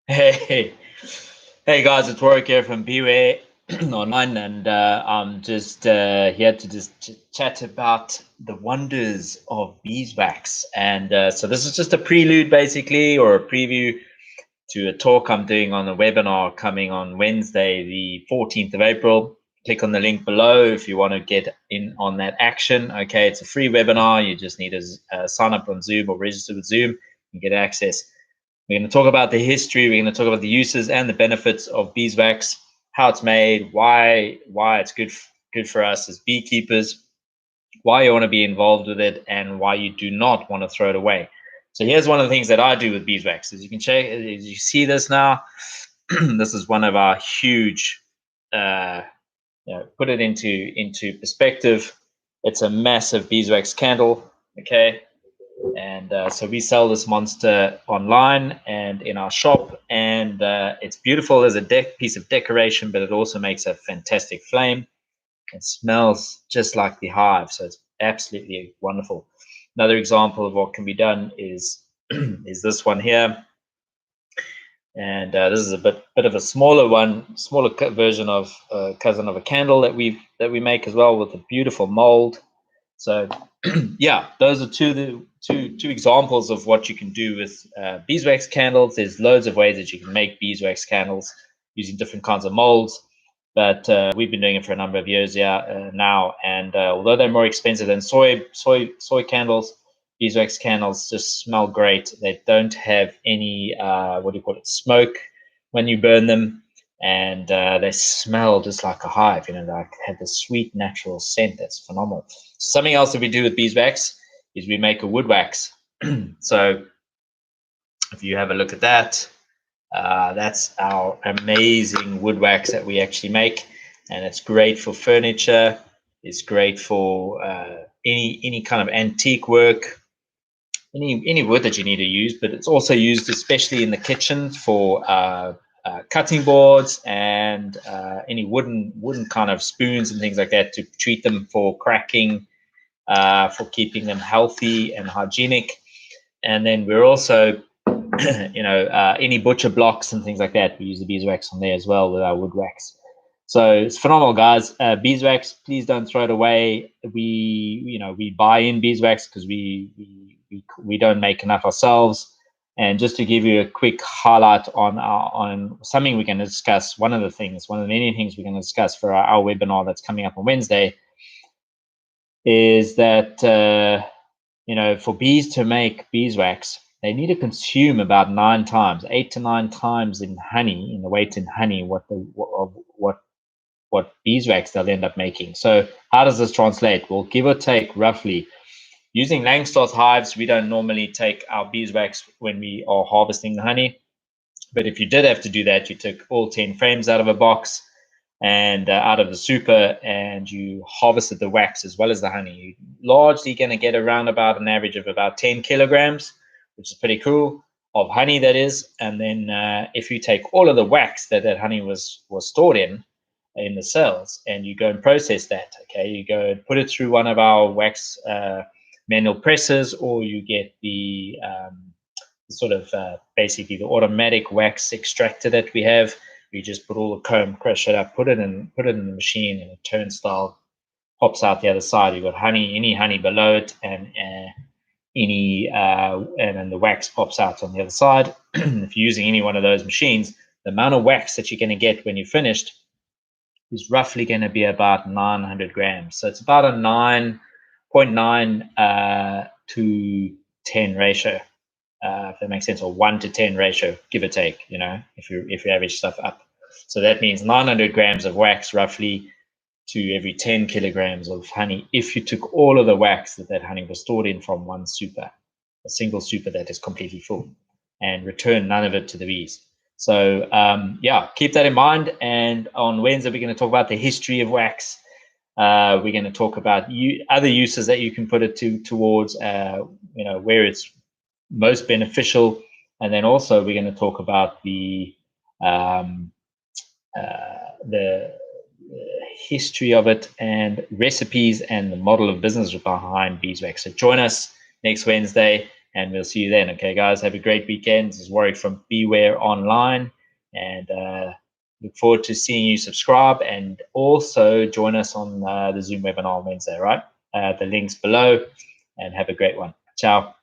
Hey, hey guys, it's Warwick here from Beware Online, and I'm just here to chat about the wonders of beeswax. And so this is just a prelude, basically, or a preview to a talk I'm doing on a webinar coming on Wednesday, the 14th of April. Click on the link below if you want to get in on that action. Okay, it's a free webinar. You just need to sign up on Zoom or register with Zoom and get access. We're going to talk about the history. We're going to talk about the uses and the benefits of beeswax, how it's made, why it's good for us as beekeepers, why you want to be involved with it, and why you do not want to throw it away. So here's one of the things that I do with beeswax. As you can check, as you see this now, this is one of our huge. Put it into perspective. It's a massive beeswax candle. Okay, and so we sell this monster online and in our shop, and it's beautiful as a piece of decoration, but it also makes a fantastic flame. It smells just like the hive, so it's absolutely wonderful. Another example of what can be done is is this one here, and this is a bit of a smaller one, smaller version of cousin of a candle that we make as well, with a beautiful mold. So yeah, those are two examples of what you can do with beeswax candles. There's loads of ways that you can make beeswax candles using different kinds of molds, but we've been doing it for a number of years now. And although they're more expensive than soy candles, beeswax candles just smell great. They don't have any smoke when you burn them, and they smell just like a hive. They have this sweet natural scent that's phenomenal. Something else that we do with beeswax is we make a wood wax. So if you have a look at that, that's our amazing wood wax that we actually make, and it's great for furniture. It's great for any kind of antique work, any wood that you need to use, but it's also used especially in the kitchen for cutting boards and any wooden kind of spoons and things like that, to treat them for cracking, for keeping them healthy and hygienic. And then we're also any butcher blocks and things like that, we use the beeswax on there as well with our wood wax. So it's phenomenal, guys. Beeswax, please don't throw it away. We buy in beeswax because we don't make enough ourselves. And just to give you a quick highlight on something we're going to discuss, one of the many things we're going to discuss for our webinar that's coming up on Wednesday, is that for bees to make beeswax, they need to consume about 8 to 9 times in honey, in the weight in honey, what beeswax they'll end up making. So how does this translate? Well, give or take, roughly, using Langstroth hives, we don't normally take our beeswax when we are harvesting the honey. But if you did have to do that, you took all 10 frames out of a box and out of the super, and you harvested the wax as well as the honey. You're largely going to get around about an average of about 10 kilograms, which is pretty cool, of honey, that is. And then if you take all of the wax that honey was stored in the cells, and you go and process that, okay, you go and put it through one of our wax manual presses, or you get the basically the automatic wax extractor that we have. We just put all the comb, crush it up, put it in the machine, and a turnstile pops out the other side. You've got any honey below it, and then the wax pops out on the other side. If you're using any one of those machines, the amount of wax that you're going to get when you're finished is roughly going to be about 900 grams. So it's about a 9.9 to 10 ratio. If that makes sense, or 1 to 10 ratio, give or take, if you average stuff up. So that means 900 grams of wax roughly to every 10 kilograms of honey, if you took all of the wax that honey was stored in from one super, a single super that is completely full, and return none of it to the bees. So keep that in mind. And on Wednesday, we're going to talk about the history of wax. We're going to talk about other uses that you can put it towards, where it's most beneficial. And then also we're going to talk about the history of it, and recipes, and the model of business behind beeswax. So join us next Wednesday. and we'll see you then. Okay, guys, have a great weekend. This is Warwick from Beware Online, and look forward to seeing you subscribe and also join us on the Zoom webinar on Wednesday, right? The link's below, and have a great one. Ciao.